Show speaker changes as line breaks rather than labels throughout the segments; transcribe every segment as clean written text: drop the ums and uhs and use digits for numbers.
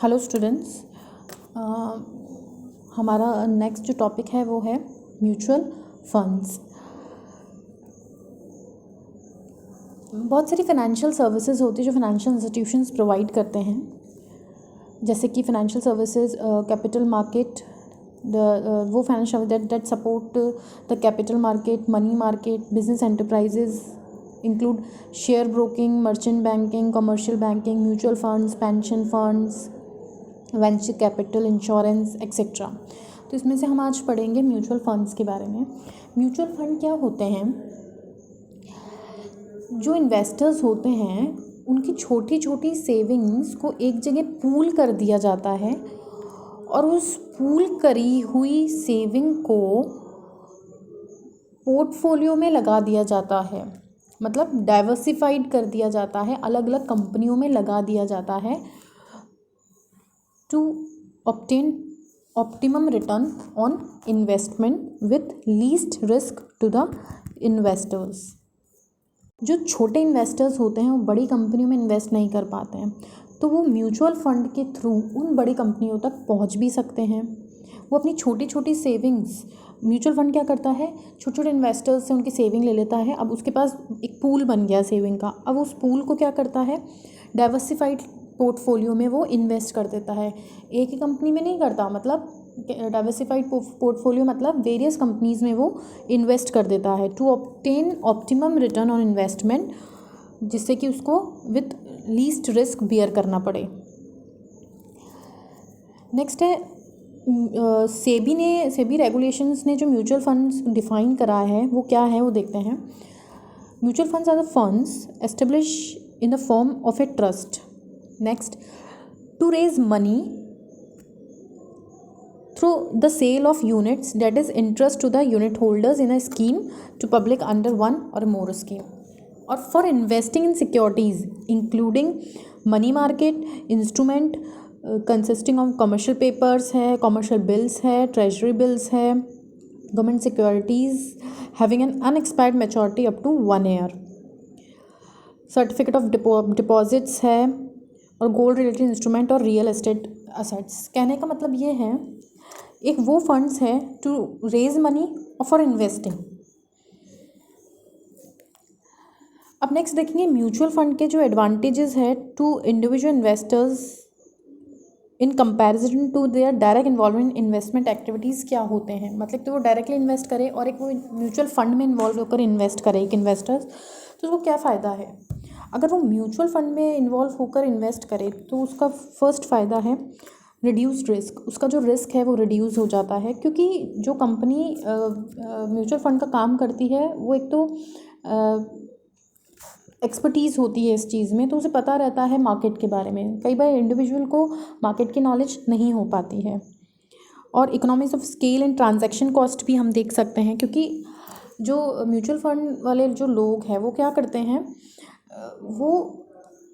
Hello students. हमारा next जो topic है वो है म्यूचुअल फंड्स। बहुत सारी फाइनेंशियल सर्विसेज होती है जो फाइनेंशियल इंस्टीट्यूशंस प्रोवाइड करते हैं, जैसे कि फाइनेंशियल सर्विसेज, कैपिटल मार्केट, वो financial that support the capital market, money market, business enterprises include share broking, merchant banking, commercial banking, mutual funds, pension funds, venture capital, insurance etcetera. तो इसमें से हम आज पढ़ेंगे म्यूचुअल फंड्स के बारे में। म्यूचुअल फंड क्या होते हैं? जो इन्वेस्टर्स होते हैं उनकी छोटी छोटी सेविंग्स को एक जगह पूल कर दिया जाता है और उस पूल करी हुई सेविंग को पोर्टफोलियो में लगा दिया जाता है, मतलब डाइवर्सिफाइड कर दिया जाता है, अलग अलग कंपनियों में लगा दिया जाता है to obtain optimum return on investment with least risk to the investors। जो छोटे इन्वेस्टर्स होते हैं वो बड़ी कंपनियों में इन्वेस्ट नहीं कर पाते हैं, तो वो म्यूचुअल फंड के थ्रू उन बड़ी कंपनियों तक पहुंच भी सकते हैं। वो अपनी छोटी छोटी सेविंग्स, म्यूचुअल फंड क्या करता है, छोटे छोटे इन्वेस्टर्स से उनकी सेविंग ले लेता है। अब उसके पास एक पूल बन गया सेविंग का, अब उस पूल को क्या करता है, डाइवर्सिफाइड पोर्टफोलियो में वो इन्वेस्ट कर देता है। एक ही कंपनी में नहीं करता, मतलब डाइवर्सिफाइड पोर्टफोलियो मतलब वेरियस कंपनीज़ में वो इन्वेस्ट कर देता है to obtain optimum return on investment, जिससे कि उसको विथ लीस्ट रिस्क बियर करना पड़े। नेक्स्ट है सेबी रेगुलेशंस ने जो म्यूचुअल फंड्स डिफाइन करा है वो क्या है वो देखते हैं। Mutual funds are the funds establish in the form of a trust. Next, to raise money through the sale of units, that is interest to the unit holders in a scheme to public under one or more scheme, or for investing in securities including money market instrument consisting of commercial papers है, commercial bills है, treasury bills है, government securities having an unexpired maturity up to 1 year, certificate of deposits है, और gold related instrument और real estate assets. कहने का मतलब ये है, एक वो फंड्स है टू रेज मनी और फॉर इन्वेस्टिंग। अब नेक्स्ट देखेंगे म्यूचुअल फंड के जो एडवांटेजेस है to individual investors in comparison to their direct involvement investment activities क्या होते हैं। मतलब तो वो डायरेक्टली इन्वेस्ट करे और एक वो म्यूचुअल फंड में इन्वॉल्व होकर इन्वेस्ट करे एक इन्वेस्टर्स, तो उसको क्या फ़ायदा है। अगर वो म्यूचुअल फंड में इन्वॉल्व होकर इन्वेस्ट करे तो उसका फर्स्ट फ़ायदा है रिड्यूस्ड रिस्क। उसका जो रिस्क है वो रिड्यूस हो जाता है, क्योंकि जो कंपनी म्यूचुअल फंड का काम करती है वो एक तो एक्सपर्टीज़ होती है इस चीज़ में, तो उसे पता रहता है मार्केट के बारे में। कई बार इंडिविजुअल को मार्केट की नॉलेज नहीं हो पाती है। और economics of scale and transaction cost भी हम देख सकते हैं, क्योंकि जो म्यूचुअल फंड वाले जो लोग हैं वो क्या करते हैं, वो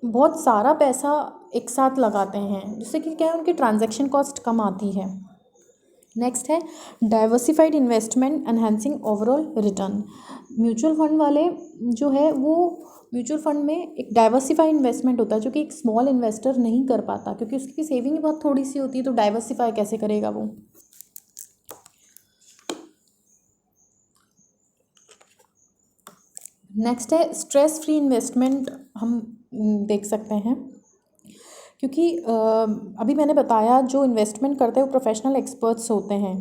बहुत सारा पैसा एक साथ लगाते हैं, जिससे कि क्या है, उनकी ट्रांजैक्शन कॉस्ट कम आती है। नेक्स्ट है diversified investment enhancing overall return. Mutual fund वाले जो है वो म्यूचुअल फंड में एक डाइवर्सिफाइड इन्वेस्टमेंट होता है, जो कि एक स्मॉल इन्वेस्टर नहीं कर पाता, क्योंकि उसकी सेविंग ही बहुत थोड़ी सी होती है, तो डाइवर्सिफाई कैसे करेगा वो। नेक्स्ट है स्ट्रेस फ्री इन्वेस्टमेंट, हम देख सकते हैं, क्योंकि अभी मैंने बताया जो इन्वेस्टमेंट करते हैं वो प्रोफेशनल एक्सपर्ट्स होते हैं,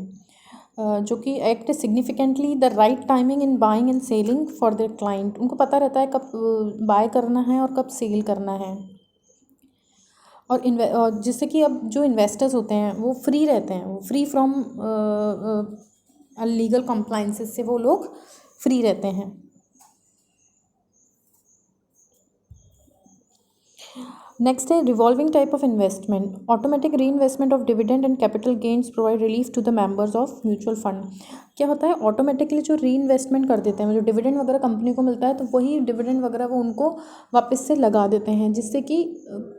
जो कि act significantly the right timing in buying and selling for their client. उनको पता रहता है कब बाय करना है और कब सेल करना है। और जिससे कि अब जो इन्वेस्टर्स होते हैं वो फ्री रहते हैं, वो फ्री फ्रॉम लीगल कॉम्प्लाइंसेस से वो लोग फ्री रहते हैं। नेक्स्ट है revolving type of investment. Automatic reinvestment of dividend and capital gains provide relief to the members of mutual fund. क्या होता है, ऑटोमेटिकली जो री इन्वेस्टमेंट कर देते हैं, जो डिविडेंड वगैरह कंपनी को मिलता है तो वही डिविडेंड वगैरह वो उनको वापस से लगा देते हैं, जिससे कि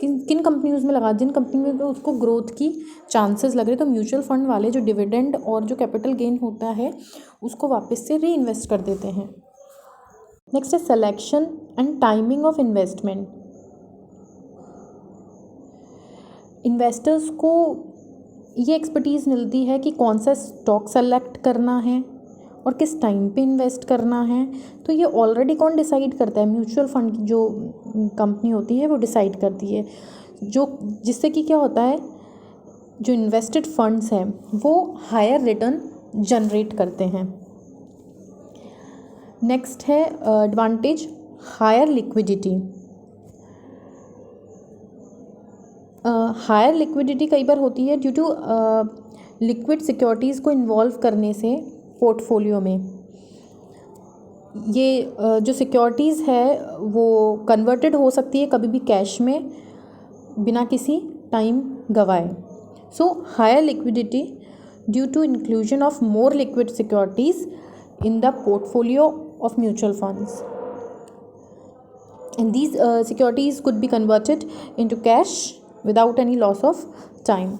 किन कंपनीज में लगा, जिन कंपनी में उसको ग्रोथ की चांसेस लग रहे, तो म्यूचुअल फंड वाले जो डिविडेंड और जो कैपिटल गेन होता है उसको वापस से री इन्वेस्ट कर देते हैं। नेक्स्ट है selection and timing of investment. Investors को ये एक्सपर्टीज़ मिलती है कि कौन सा स्टॉक सेलेक्ट करना है और किस टाइम पे इन्वेस्ट करना है। तो ये ऑलरेडी कौन डिसाइड करता है? म्यूचुअल फंड की जो कंपनी होती है वो डिसाइड करती है, जो जिससे कि क्या होता है, जो इन्वेस्टेड फंड्स हैं वो हायर रिटर्न जनरेट करते हैं। नेक्स्ट है advantage higher liquidity. Higher liquidity कई बार होती है ड्यू टू लिक्विड सिक्योरिटीज़ को इन्वॉल्व करने से पोर्टफोलियो में। ये जो सिक्योरिटीज़ है वो कन्वर्टेड हो सकती है कभी भी कैश में बिना किसी टाइम गवाए। So higher liquidity due to inclusion of more liquid securities in the portfolio of mutual funds, and these securities could be converted into cash without any loss of time.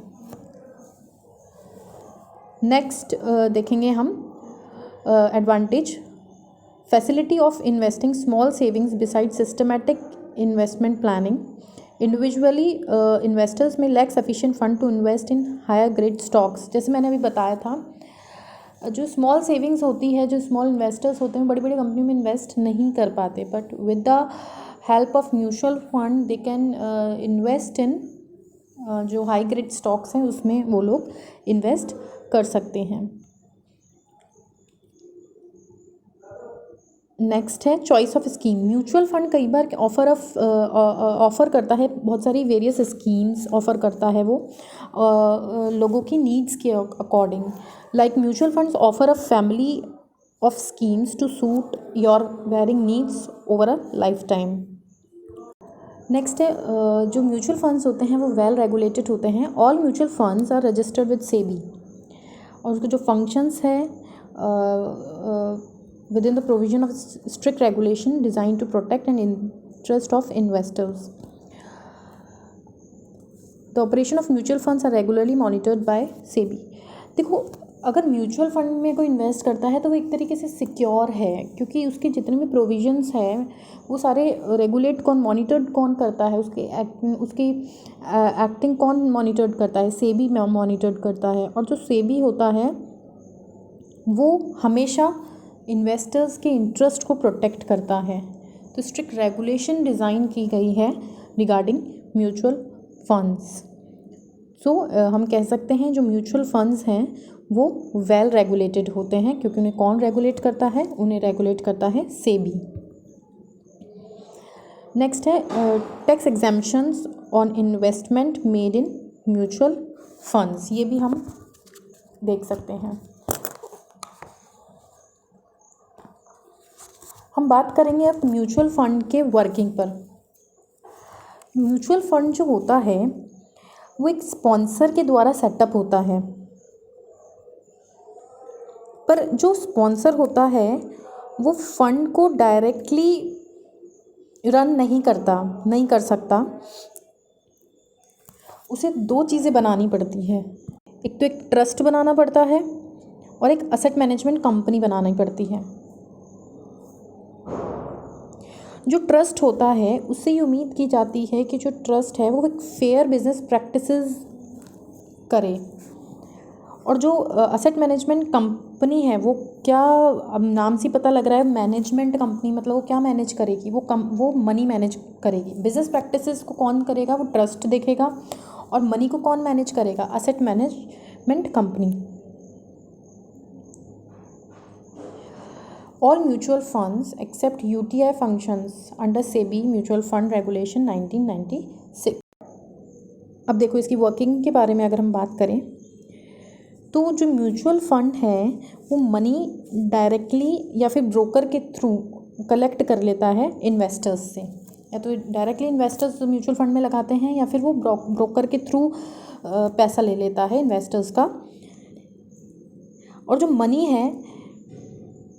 Next देखेंगे हम advantage facility of investing small savings besides systematic investment planning. Individually investors may lack sufficient fund to invest in higher grade stocks. जैसे मैंने अभी बताया था, जो small savings होती है, जो स्मॉल इन्वेस्टर्स होते हैं बड़ी बड़ी कंपनी में इन्वेस्ट नहीं कर पाते, but with the help of mutual fund they can invest in जो हाई ग्रेड स्टॉक्स हैं उसमें वो लोग इन्वेस्ट कर सकते हैं। नेक्स्ट है choice of scheme. Mutual fund कई बार ऑफ़र करता है, बहुत सारी वेरियस स्कीम्स ऑफ़र करता है वो लोगों की नीड्स के according. Like mutual funds offer a family of schemes to suit your varying needs over a lifetime. Next है जो म्यूचुअल फंड्स होते हैं वो वेल रेगुलेटेड होते हैं। All mutual funds are registered with SEBI, और उसके जो फंक्शंस है within the provision of strict regulation designed to protect an interest of investors. The operation of mutual funds are regularly monitored by SEBI. देखो, अगर mutual fund में कोई invest करता है तो वो एक तरीके से सिक्योर है, क्योंकि उसके जितने भी प्रोविजंस हैं वो सारे रेगुलेट मॉनिटर्ड कौन करता है, उसकी एक्टिंग कौन मॉनिटर्ड करता है? सेबी मॉनिटर्ड करता है। और जो सेबी होता है वो हमेशा इन्वेस्टर्स के इंटरेस्ट को प्रोटेक्ट करता है। तो स्ट्रिक्ट रेगुलेशन डिज़ाइन की गई है रिगार्डिंग म्यूचुअल फंड्स। सो हम कह सकते हैं जो म्यूचुअल फंड्स हैं वो वेल रेगुलेटेड होते हैं, क्योंकि उन्हें कौन रेगुलेट करता है? उन्हें रेगुलेट करता है सेबी। नेक्स्ट है tax exemptions on investment made in mutual funds. ये भी हम देख सकते हैं। हम बात करेंगे अब म्यूचुअल फंड के वर्किंग पर। म्यूचुअल फंड जो होता है वो एक स्पॉन्सर के द्वारा सेटअप होता है, पर जो स्पॉन्सर होता है वो फंड को डायरेक्टली रन नहीं कर सकता। उसे दो चीज़ें बनानी पड़ती है, एक तो एक ट्रस्ट बनाना पड़ता है और एक असेट मैनेजमेंट कंपनी बनानी पड़ती है। जो ट्रस्ट होता है उससे ये उम्मीद की जाती है कि जो ट्रस्ट है वो एक फेयर बिजनेस प्रैक्टिसेस करे, और जो असेट मैनेजमेंट कंपनी है वो क्या, अब नाम से पता लग रहा है मैनेजमेंट कंपनी, मतलब वो क्या मैनेज करेगी? वो मनी मैनेज करेगी। बिजनेस प्रैक्टिसेस को कौन करेगा? वो ट्रस्ट देखेगा। और मनी को कौन मैनेज करेगा? Asset management company. All mutual funds except UTI functions under SEBI Mutual Fund Regulation 1996. अब देखो इसकी वर्किंग के बारे में अगर हम बात करें तो जो म्यूचुअल फंड है वो मनी डायरेक्टली या फिर ब्रोकर के थ्रू कलेक्ट कर लेता है इन्वेस्टर्स से, या तो डायरेक्टली इन्वेस्टर्स म्यूचुअल फंड में लगाते हैं या फिर वो ब्रोकर के थ्रू पैसा ले लेता है इन्वेस्टर्स का। और जो मनी है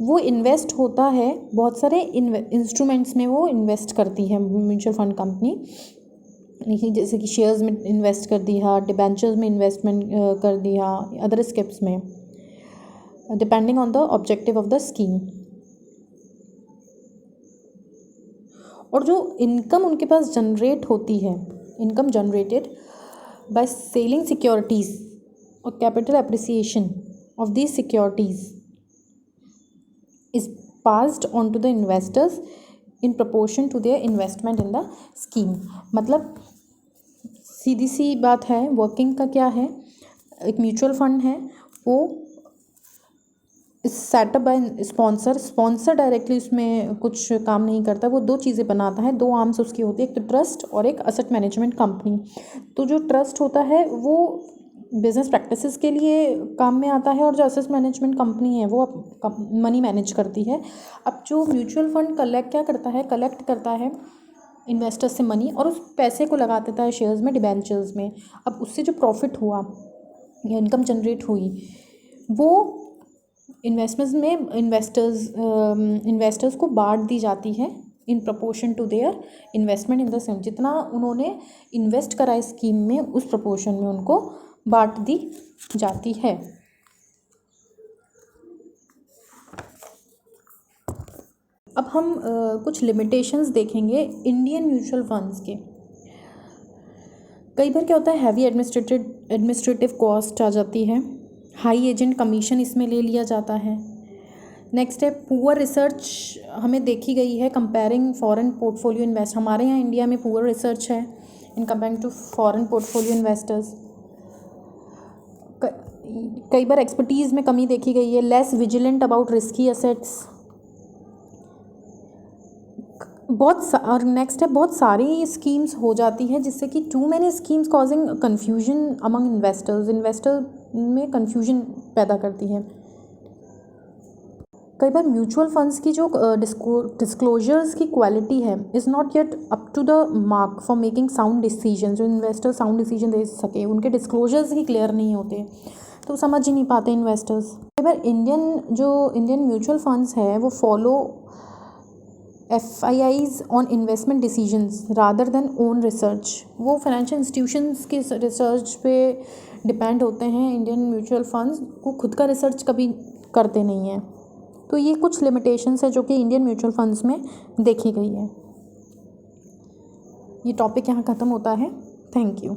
वो इन्वेस्ट होता है बहुत सारे इंस्ट्रूमेंट्स में, वो इन्वेस्ट करती है म्यूचुअल फंड कंपनी, जैसे कि शेयर्स में इन्वेस्ट कर दिया, डिबेंचर्स में इन्वेस्टमेंट कर दिया, अदर स्किप्स में, depending on the objective of the scheme. और जो इनकम उनके पास जनरेट होती है, income generated by selling securities or capital appreciation of these securities is passed on to the investors in proportion to their investment in the scheme. मतलब सीधी सी बात है, working का क्या है, एक म्यूचुअल फंड है, वो सेटअप बाय स्पॉन्सर डायरेक्टली उसमें कुछ काम नहीं करता, वो दो चीज़ें बनाता है, दो आर्म्स उसकी होती है, एक तो ट्रस्ट और एक असेट मैनेजमेंट कंपनी। तो जो ट्रस्ट होता है वो बिजनेस प्रैक्टिसेस के लिए काम में आता है, और जो असेट मैनेजमेंट कंपनी है वो मनी मैनेज करती है। अब जो म्यूचुअल फंड कलेक्ट करता है इन्वेस्टर्स से मनी, और उस पैसे को लगा देता है शेयर्स में, डिबेंचर्स में। अब उससे जो प्रॉफिट हुआ या इनकम जनरेट हुई वो इन्वेस्टर्स को बांट दी जाती है in proportion to their investment in the same. जितना उन्होंने इन्वेस्ट करा इस स्कीम में उस प्रपोर्शन में उनको बांट दी जाती है। अब हम कुछ लिमिटेशंस देखेंगे इंडियन म्यूचुअल फंड्स के। कई बार क्या होता है, हैवी एडमिनिस्ट्रेटिव कॉस्ट आ जाती है, हाई एजेंट कमीशन इसमें ले लिया जाता है। नेक्स्ट है पुअर रिसर्च, हमें देखी गई है कंपेयरिंग फॉरेन पोर्टफोलियो इन्वेस्ट। हमारे यहाँ इंडिया में पुअर रिसर्च है in comparing to foreign portfolio investors. कई बार एक्सपर्टीज़ में कमी देखी गई है, less vigilant about risky assets. और नेक्स्ट है बहुत सारी स्कीम्स हो जाती है जिससे कि too many schemes causing confusion among investor में कन्फ्यूजन पैदा करती है। कई बार म्यूचुअल फंड्स की जो डिस्क्लोजर्स की क्वालिटी है is not yet up to the mark for making sound decision. जो इन्वेस्टर साउंड डिसीजन दे सके, उनके डिस्क्लोजर्स ही क्लियर नहीं होते, तो समझ ही नहीं पाते इन्वेस्टर्स। कई बार इंडियन म्यूचुअल फंड्स है वो follow FIIs on investment decisions rather than own research. वो फाइनेंशियल इंस्टीट्यूशंस के रिसर्च पे डिपेंड होते हैं। इंडियन म्यूचुअल फंड्स को खुद का रिसर्च कभी करते नहीं हैं। तो ये कुछ लिमिटेशंस है जो कि इंडियन म्यूचुअल फंड्स में देखी गई है। ये टॉपिक यहाँ ख़त्म होता है। Thank you.